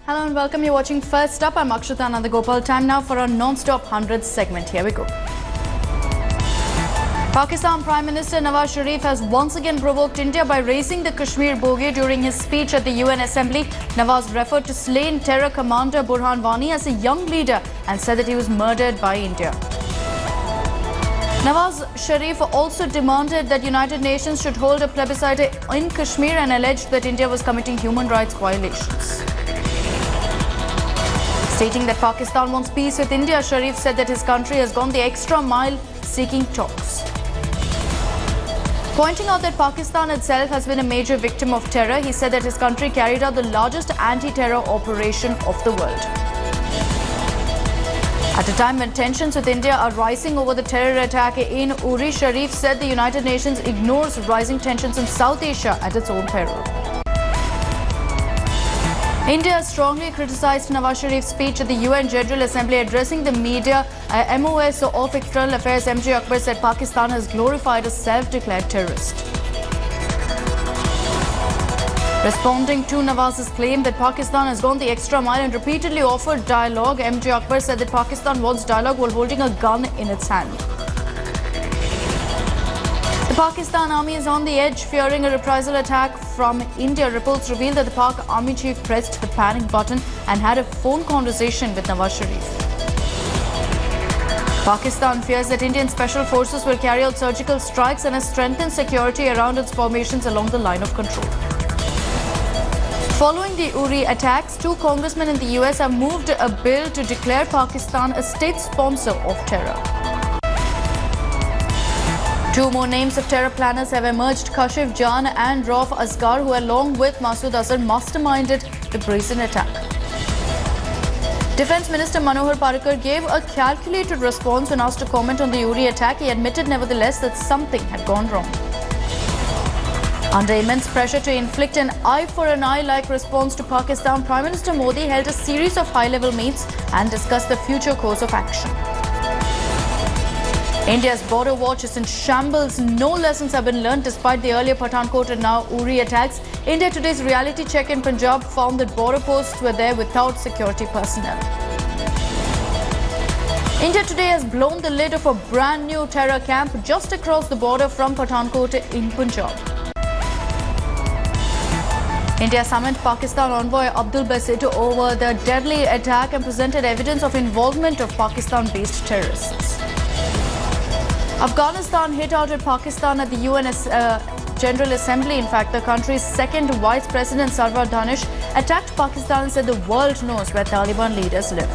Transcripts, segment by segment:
Hello and welcome. You're watching First Up. I'm Akshita Anandagopal. Time now for our non-stop 100th segment. Here we go. Pakistan Prime Minister Nawaz Sharif has once again provoked India by raising the Kashmir bogey during his speech at the UN Assembly. Nawaz referred to slain terror commander Burhan Wani as a young leader and said that he was murdered by India. Nawaz Sharif also demanded that United Nations should hold a plebiscite in Kashmir and alleged that India was committing human rights violations. Stating that Pakistan wants peace with India, Sharif said that his country has gone the extra mile seeking talks. Pointing out that Pakistan itself has been a major victim of terror, he said that his country carried out the largest anti-terror operation of the world. At a time when tensions with India are rising over the terror attack in Uri, Sharif said the United Nations ignores rising tensions in South Asia at its own peril. India strongly criticized Nawaz Sharif's speech at the UN General Assembly addressing the media. MOS of External Affairs MJ Akbar said Pakistan has glorified a self-declared terrorist. Responding to Nawaz's claim that Pakistan has gone the extra mile and repeatedly offered dialogue, MJ Akbar said that Pakistan wants dialogue while holding a gun in its hand. The Pakistan army is on the edge, fearing a reprisal attack from India. Reports reveal that the Pak army chief pressed the panic button and had a phone conversation with Nawaz Sharif. Pakistan fears that Indian special forces will carry out surgical strikes and has strengthened security around its formations along the line of control. Following the Uri attacks, 2 congressmen in the US have moved a bill to declare Pakistan a state sponsor of terror. 2 more names of terror planners have emerged, Kashif Jan and Rauf Asghar, who along with Masood Azhar masterminded the brazen attack. Defence Minister Manohar Parrikar gave a calculated response when asked to comment on the Uri attack. He admitted nevertheless that something had gone wrong. Under immense pressure to inflict an eye-for-an-eye-like response to Pakistan, Prime Minister Modi held a series of high-level meets and discussed the future course of action. India's border watch is in shambles. No lessons have been learned despite the earlier Pathankot and now Uri attacks. India Today's reality check in Punjab found that border posts were there without security personnel. India Today has blown the lid of a brand new terror camp just across the border from Pathankot in Punjab. India summoned Pakistan envoy Abdul Basit over the deadly attack and presented evidence of involvement of Pakistan-based terrorists. Afghanistan hit out at Pakistan at the UN General Assembly. In fact, the country's second Vice President Sarwar Danish attacked Pakistan and said the world knows where Taliban leaders live.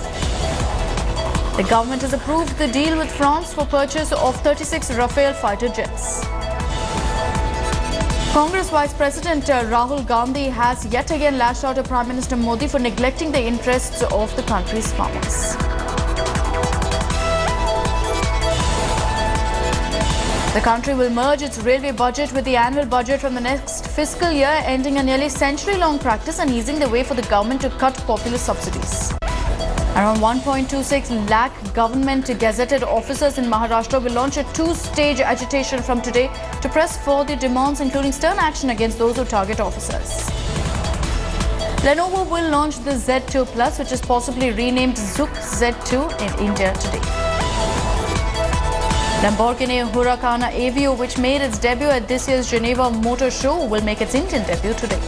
The government has approved the deal with France for purchase of 36 Rafale fighter jets. Congress Vice President Rahul Gandhi has yet again lashed out at Prime Minister Modi for neglecting the interests of the country's farmers. The country will merge its railway budget with the annual budget from the next fiscal year, ending a nearly century-long practice and easing the way for the government to cut popular subsidies. Around 1.26 lakh government gazetted officers in Maharashtra will launch a 2-stage agitation from today to press for their demands, including stern action against those who target officers. Lenovo will launch the Z2 Plus, which is possibly renamed Zook Z2 in India today. Lamborghini Huracan Aveo, which made its debut at this year's Geneva Motor Show, will make its Indian debut today.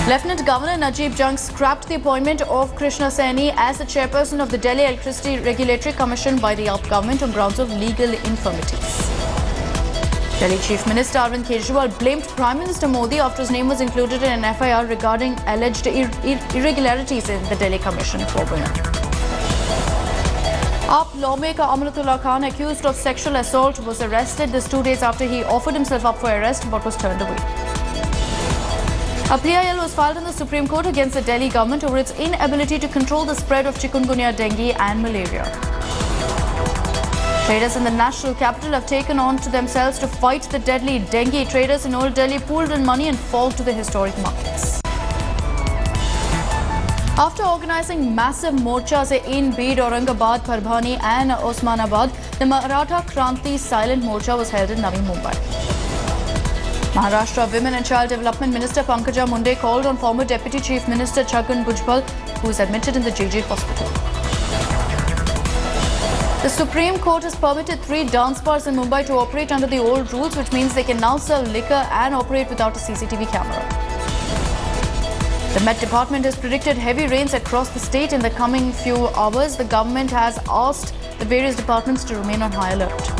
Lieutenant Governor Najib Jung scrapped the appointment of Krishna Saini as the chairperson of the Delhi Electricity Regulatory Commission by the AAP government on grounds of legal infirmities. Delhi Chief Minister Arvind Kejriwal blamed Prime Minister Modi after his name was included in an FIR regarding alleged irregularities in the Delhi Commission for Women. AAP lawmaker Amanatullah Khan, accused of sexual assault, was arrested this 2 days after he offered himself up for arrest but was turned away. A PIL was filed in the Supreme Court against the Delhi government over its inability to control the spread of chikungunya, dengue and malaria. Traders in the national capital have taken on to themselves to fight the deadly dengue. Traders in Old Delhi pooled in money and flocked to the historic markets. After organizing massive morchas in Bid, Aurangabad, Parbhani and Osmanabad, the Maratha Kranti Silent Morcha was held in Navi Mumbai. Maharashtra Women and Child Development Minister Pankaja Munde called on former Deputy Chief Minister Chhagan Bhujbal, who is admitted in the JJ hospital. The Supreme Court has permitted 3 dance bars in Mumbai to operate under the old rules, which means they can now sell liquor and operate without a CCTV camera. The Met Department has predicted heavy rains across the state in the coming few hours. The government has asked the various departments to remain on high alert.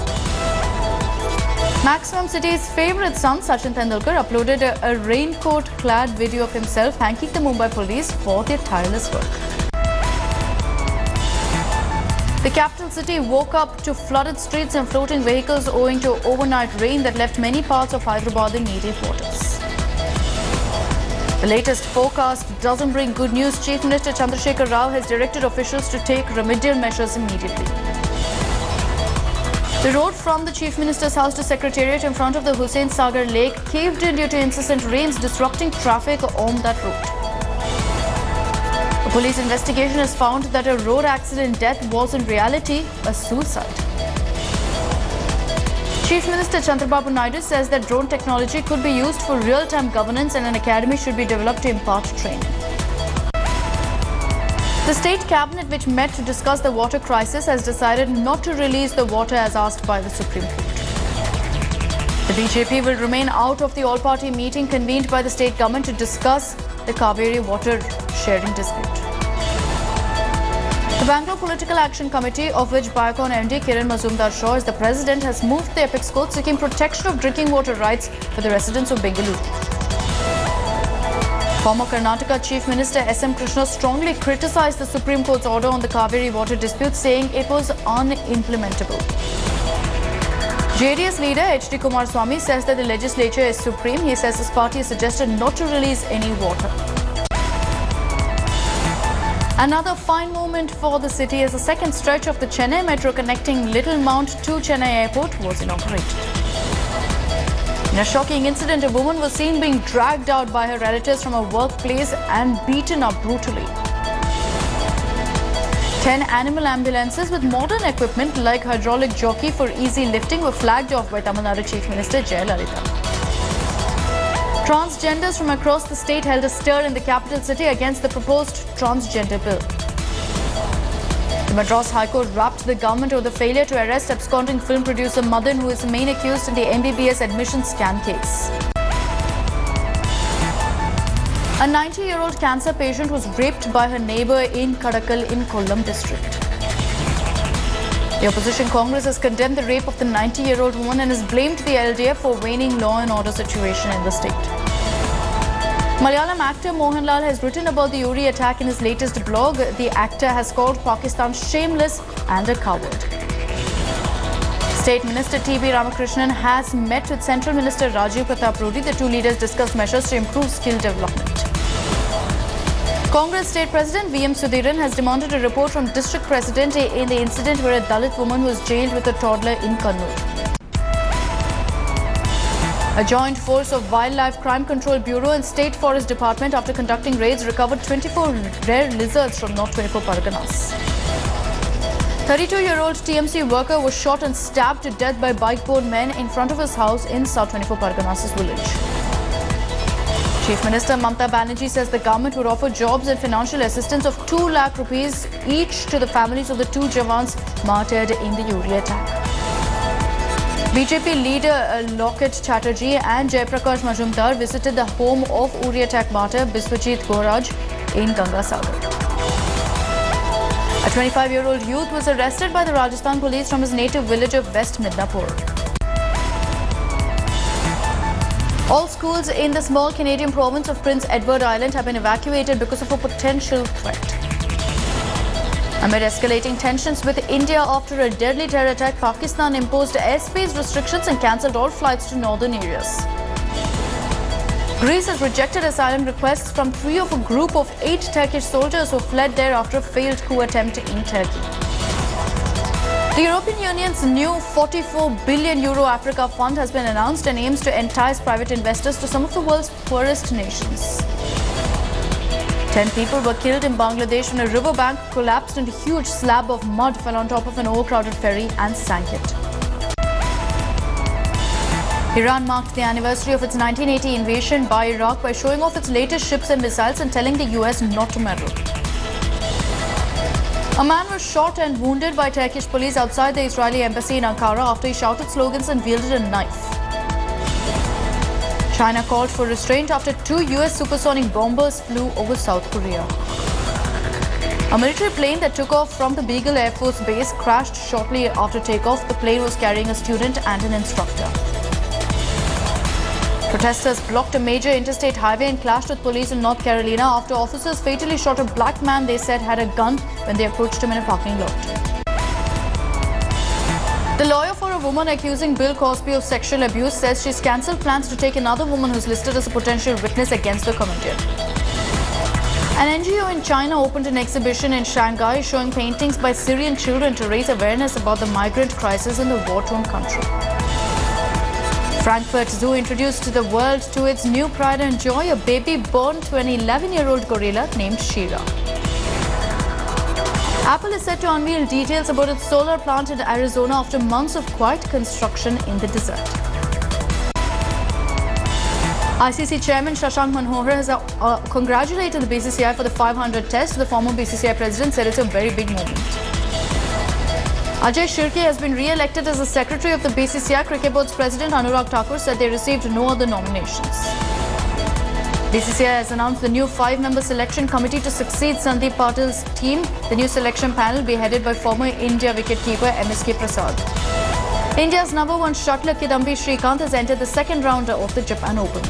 Maximum City's favourite son, Sachin Tendulkar, uploaded a raincoat-clad video of himself thanking the Mumbai police for their tireless work. The capital city woke up to flooded streets and floating vehicles owing to overnight rain that left many parts of Hyderabad in knee-deep waters. The latest forecast doesn't bring good news. Chief Minister Chandrasekhar Rao has directed officials to take remedial measures immediately. The road from the Chief Minister's house to Secretariat in front of the Hussain Sagar Lake caved in due to incessant rains, disrupting traffic on that route. A police investigation has found that a road accident death was in reality a suicide. Chief Minister Chandrababu Naidu says that drone technology could be used for real-time governance and an academy should be developed to impart training. The state cabinet, which met to discuss the water crisis, has decided not to release the water as asked by the Supreme Court. The BJP will remain out of the all-party meeting convened by the state government to discuss the Khabare water sharing dispute. The Bangalore Political Action Committee, of which Biocon MD Kiran Mazumdar-Shaw is the president, has moved the apex court seeking protection of drinking water rights for the residents of Bengaluru. Former Karnataka Chief Minister S.M. Krishna strongly criticized the Supreme Court's order on the Kaveri water dispute, saying it was unimplementable. JDS leader H.D. Kumar says that the legislature is supreme. He says his party has suggested not to release any water. Another fine moment for the city as the second stretch of the Chennai Metro connecting Little Mount to Chennai Airport was inaugurated. In a shocking incident, a woman was seen being dragged out by her relatives from a workplace and beaten up brutally. 10 animal ambulances with modern equipment like hydraulic jockey for easy lifting were flagged off by Tamil Nadu Chief Minister Jaitley. Transgenders from across the state held a stir in the capital city against the proposed transgender bill. The Madras High Court rapped the government over the failure to arrest absconding film producer Madan, who is the main accused in the MBBS admission scam case. A 90-year-old cancer patient was raped by her neighbour in Kadakal in Kollam district. The opposition Congress has condemned the rape of the 90-year-old woman and has blamed the LDF for waning law and order situation in the state. Malayalam actor Mohanlal has written about the Uri attack in his latest blog. The actor has called Pakistan shameless and a coward. State Minister T.B. Ramakrishnan has met with Central Minister Rajiv Pratap Rudy. The two leaders discussed measures to improve skill development. Congress State President V.M. Sudhiran has demanded a report from District President in the incident where a Dalit woman was jailed with a toddler in Kannur. A joint force of Wildlife Crime Control Bureau and State Forest Department, after conducting raids, recovered 24 rare lizards from North 24 Parganas. 32-year-old TMC worker was shot and stabbed to death by bike-board men in front of his house in South 24 Parganas' village. Chief Minister Mamata Banerjee says the government would offer jobs and financial assistance of 2 lakh rupees each to the families of the 2 Jawans martyred in the Uri attack. BJP leader Loket Chatterjee and Jaiprakash Majumdar visited the home of Uri attack martyr Biswajit Goraj in Gangasagar. A 25-year-old youth was arrested by the Rajasthan police from his native village of West Midnapur. All schools in the small Canadian province of Prince Edward Island have been evacuated because of a potential threat. Amid escalating tensions with India after a deadly terror attack, Pakistan imposed airspace restrictions and cancelled all flights to northern areas. Greece has rejected asylum requests from 3 of a group of 8 Turkish soldiers who fled there after a failed coup attempt in Turkey. The European Union's new €44 billion Africa Fund has been announced and aims to entice private investors to some of the world's poorest nations. 10 people were killed in Bangladesh when a riverbank collapsed and a huge slab of mud fell on top of an overcrowded ferry and sank it. Iran marked the anniversary of its 1980 invasion by Iraq by showing off its latest ships and missiles and telling the US not to meddle. A man was shot and wounded by Turkish police outside the Israeli embassy in Ankara after he shouted slogans and wielded a knife. China called for restraint after 2 US supersonic bombers flew over South Korea. A military plane that took off from the Beagle Air Force Base crashed shortly after takeoff. The plane was carrying a student and an instructor. Protesters blocked a major interstate highway and clashed with police in North Carolina after officers fatally shot a black man they said had a gun when they approached him in a parking lot. The lawyer for a woman accusing Bill Cosby of sexual abuse says she's cancelled plans to take another woman who's listed as a potential witness against the comedian. An NGO in China opened an exhibition in Shanghai showing paintings by Syrian children to raise awareness about the migrant crisis in the war-torn country. Frankfurt Zoo introduced the world to its new pride and joy, a baby born to an 11-year-old gorilla named Shira. Apple is set to unveil details about its solar plant in Arizona after months of quiet construction in the desert. ICC Chairman Shashank Manohar has congratulated the BCCI for the 500 test. The former BCCI president said it's a very big moment. Ajay Shirke has been re-elected as the secretary of the BCCI. Cricket Board's president Anurag Thakur said they received no other nominations. BCCI has announced the new 5-member selection committee to succeed Sandeep Patil's team. The new selection panel will be headed by former India wicketkeeper MSK Prasad. India's number 1 shuttler Kidambi Srikanth has entered the second round of the Japan Open.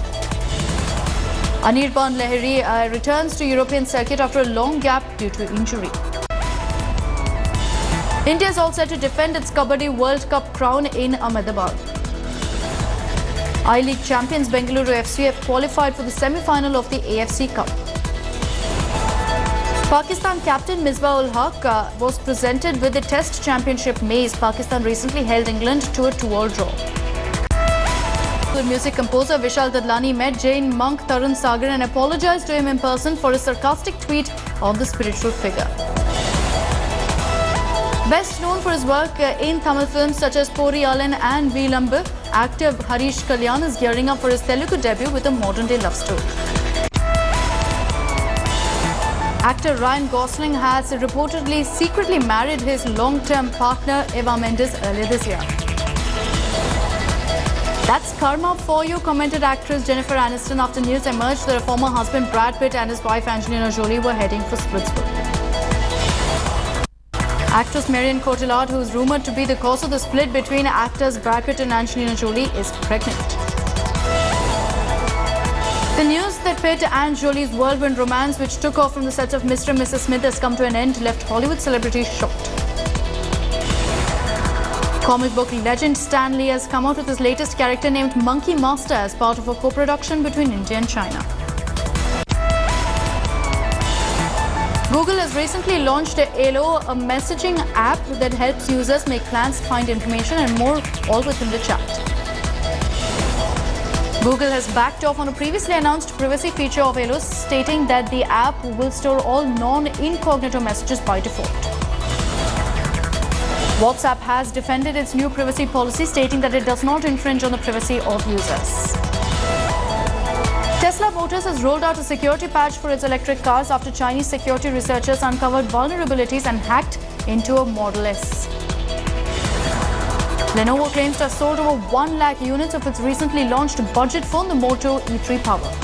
Anirban Lahiri returns to European circuit after a long gap due to injury. India is all set to defend its Khabare World Cup crown in Ahmedabad. I-League champions Bengaluru FC have qualified for the semi-final of the AFC Cup. Pakistan captain Misbah-ul-Haq was presented with the Test Championship mace. Pakistan recently held England to a 2-all draw. The music composer Vishal Dadlani met Jain monk Tarun Sagar and apologized to him in person for a sarcastic tweet on the spiritual figure. Best known for his work in Tamil films such as Poriyalan and Veelambu, actor Harish Kalyan is gearing up for his Telugu debut with a modern-day love story. Actor Ryan Gosling has reportedly secretly married his long-term partner Eva Mendes earlier this year. That's karma for you, commented actress Jennifer Aniston after news emerged that her former husband Brad Pitt and his wife Angelina Jolie were heading for Splitsville. Actress Marion Cotillard, who is rumoured to be the cause of the split between actors Brad Pitt and Angelina Jolie, is pregnant. The news that Pitt and Jolie's whirlwind romance, which took off from the sets of Mr. and Mrs. Smith, has come to an end, left Hollywood celebrities shocked. Comic book legend Stan Lee has come out with his latest character named Monkey Master as part of a co-production between India and China. Google has recently launched Elo, a messaging app that helps users make plans, find information and more, all within the chat. Google has backed off on a previously announced privacy feature of Elo, stating that the app will store all non-incognito messages by default. WhatsApp has defended its new privacy policy, stating that it does not infringe on the privacy of users. Tesla Motors has rolled out a security patch for its electric cars after Chinese security researchers uncovered vulnerabilities and hacked into a Model S. Lenovo claims to have sold over 1 lakh units of its recently launched budget phone, the Moto E3 Power.